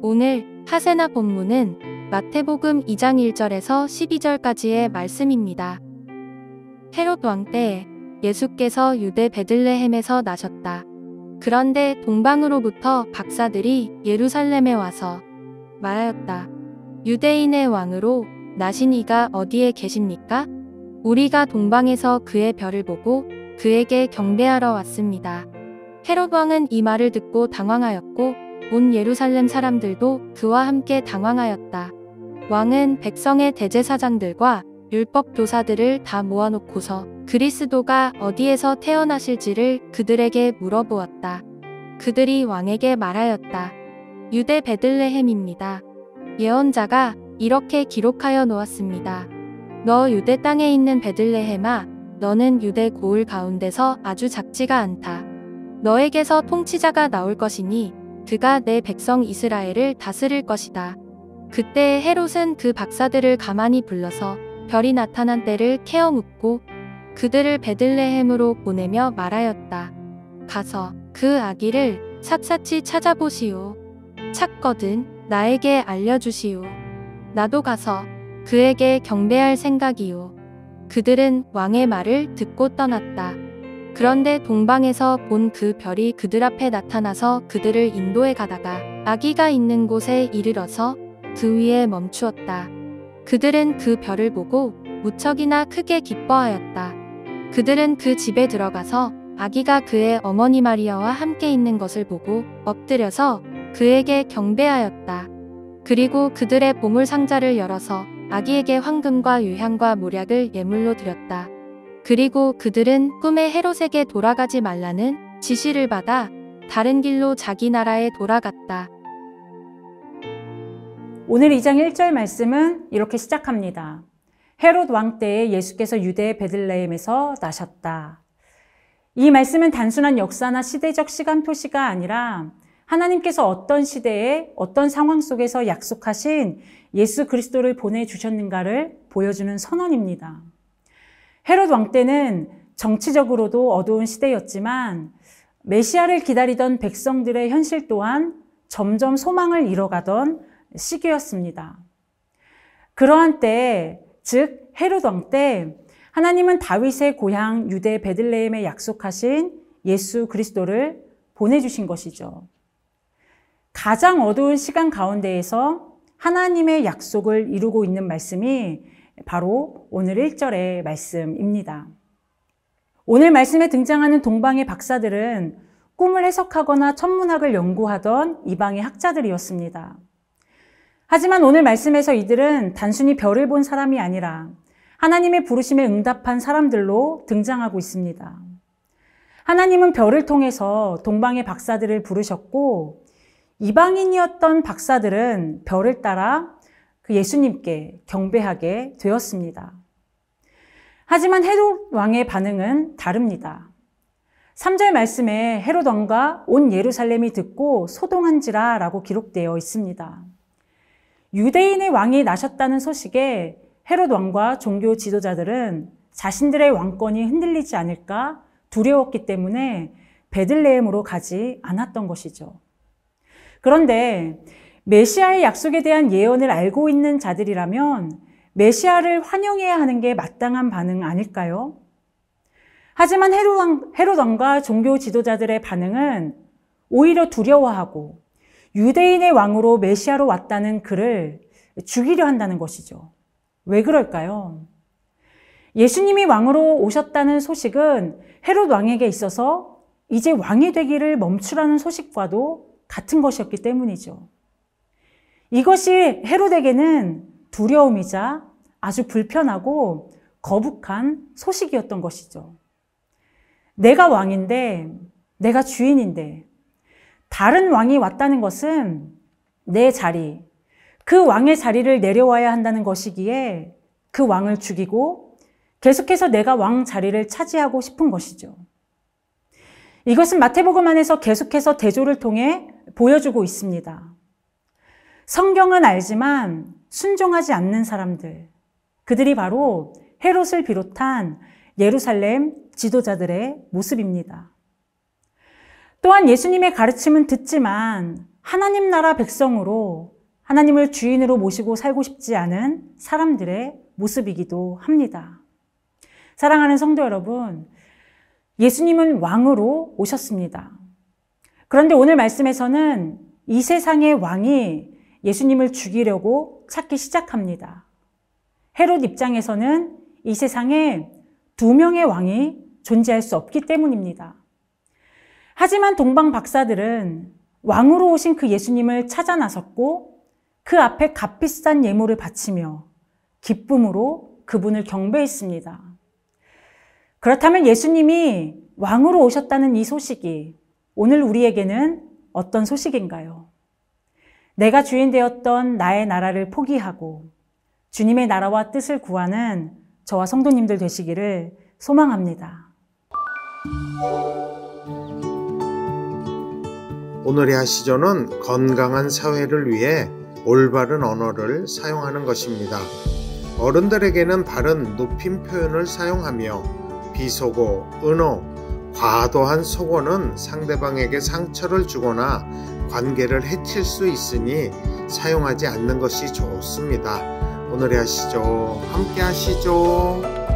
오늘 하세나 본문은 마태복음 2장 1절에서 12절까지의 말씀입니다. 헤롯 왕 때에 예수께서 유대 베들레헴에서 나셨다. 그런데 동방으로부터 박사들이 예루살렘에 와서 말하였다. 유대인의 왕으로 나신 이가 어디에 계십니까? 우리가 동방에서 그의 별을 보고 그에게 경배하러 왔습니다. 헤롯 왕은 이 말을 듣고 당황하였고 온 예루살렘 사람들도 그와 함께 당황하였다. 왕은 백성의 대제사장들과 율법 교사들을 다 모아놓고서 그리스도가 어디에서 태어나실지를 그들에게 물어보았다. 그들이 왕에게 말하였다. 유대 베들레헴입니다. 예언자가 이렇게 기록하여 놓았습니다. 너 유대 땅에 있는 베들레헴아, 너는 유대 고을 가운데서 아주 작지가 않다. 너에게서 통치자가 나올 것이니 그가 내 백성 이스라엘을 다스릴 것이다. 그때 헤롯은 그 박사들을 가만히 불러서 별이 나타난 때를 캐어 묻고 그들을 베들레헴으로 보내며 말하였다. 가서 그 아기를 샅샅이 찾아보시오. 찾거든 나에게 알려주시오. 나도 가서 그에게 경배할 생각이오. 그들은 왕의 말을 듣고 떠났다. 그런데 동방에서 본 그 별이 그들 앞에 나타나서 그들을 인도해 가다가 아기가 있는 곳에 이르러서 그 위에 멈추었다. 그들은 그 별을 보고 무척이나 크게 기뻐하였다. 그들은 그 집에 들어가서 아기가 그의 어머니 마리아와 함께 있는 것을 보고 엎드려서 그에게 경배하였다. 그리고 그들의 보물 상자를 열어서 아기에게 황금과 유향과 몰약을 예물로 드렸다. 그리고 그들은 꿈에 헤롯에게 돌아가지 말라는 지시를 받아 다른 길로 자기 나라에 돌아갔다. 오늘 2장 1절 말씀은 이렇게 시작합니다. 헤롯 왕 때에 예수께서 유대 베들레헴에서 나셨다. 이 말씀은 단순한 역사나 시대적 시간 표시가 아니라 하나님께서 어떤 시대에 어떤 상황 속에서 약속하신 예수 그리스도를 보내주셨는가를 보여주는 선언입니다. 헤롯 왕 때는 정치적으로도 어두운 시대였지만 메시아를 기다리던 백성들의 현실 또한 점점 소망을 잃어가던 시기였습니다. 그러한 때, 즉 헤롯 왕 때 하나님은 다윗의 고향 유대 베들레헴에 약속하신 예수 그리스도를 보내주신 것이죠. 가장 어두운 시간 가운데에서 하나님의 약속을 이루고 있는 말씀이 바로 오늘 1절의 말씀입니다. 오늘 말씀에 등장하는 동방의 박사들은 꿈을 해석하거나 천문학을 연구하던 이방의 학자들이었습니다. 하지만 오늘 말씀에서 이들은 단순히 별을 본 사람이 아니라 하나님의 부르심에 응답한 사람들로 등장하고 있습니다. 하나님은 별을 통해서 동방의 박사들을 부르셨고 이방인이었던 박사들은 별을 따라 그 예수님께 경배하게 되었습니다. 하지만 헤롯 왕의 반응은 다릅니다. 3절 말씀에 헤롯 왕과 온 예루살렘이 듣고 소동한지라 라고 기록되어 있습니다. 유대인의 왕이 나셨다는 소식에 헤롯 왕과 종교 지도자들은 자신들의 왕권이 흔들리지 않을까 두려웠기 때문에 베들레헴으로 가지 않았던 것이죠. 그런데 메시아의 약속에 대한 예언을 알고 있는 자들이라면 메시아를 환영해야 하는 게 마땅한 반응 아닐까요? 하지만 헤롯 왕과 종교 지도자들의 반응은 오히려 두려워하고 유대인의 왕으로 메시아로 왔다는 그를 죽이려 한다는 것이죠. 왜 그럴까요? 예수님이 왕으로 오셨다는 소식은 헤롯 왕에게 있어서 이제 왕이 되기를 멈추라는 소식과도 같은 것이었기 때문이죠. 이것이 헤롯에게는 두려움이자 아주 불편하고 거북한 소식이었던 것이죠. 내가 왕인데, 내가 주인인데, 다른 왕이 왔다는 것은 내 자리, 그 왕의 자리를 내려와야 한다는 것이기에 그 왕을 죽이고 계속해서 내가 왕 자리를 차지하고 싶은 것이죠. 이것은 마태복음 안에서 계속해서 대조를 통해 보여주고 있습니다. 성경은 알지만 순종하지 않는 사람들, 그들이 바로 헤롯을 비롯한 예루살렘 지도자들의 모습입니다. 또한 예수님의 가르침은 듣지만 하나님 나라 백성으로 하나님을 주인으로 모시고 살고 싶지 않은 사람들의 모습이기도 합니다. 사랑하는 성도 여러분, 예수님은 왕으로 오셨습니다. 그런데 오늘 말씀에서는 이 세상의 왕이 예수님을 죽이려고 찾기 시작합니다. 헤롯 입장에서는 이 세상에 두 명의 왕이 존재할 수 없기 때문입니다. 하지만 동방 박사들은 왕으로 오신 그 예수님을 찾아 나섰고 그 앞에 값비싼 예물을 바치며 기쁨으로 그분을 경배했습니다. 그렇다면 예수님이 왕으로 오셨다는 이 소식이 오늘 우리에게는 어떤 소식인가요? 내가 주인 되었던 나의 나라를 포기하고 주님의 나라와 뜻을 구하는 저와 성도님들 되시기를 소망합니다. 오늘의 하시조는 건강한 사회를 위해 올바른 언어를 사용하는 것입니다. 어른들에게는 바른 높임 표현을 사용하며 비속어, 은어, 과도한 속어는 상대방에게 상처를 주거나 관계를 해칠 수 있으니 사용하지 않는 것이 좋습니다. 오늘의 하시조 함께 하시죠.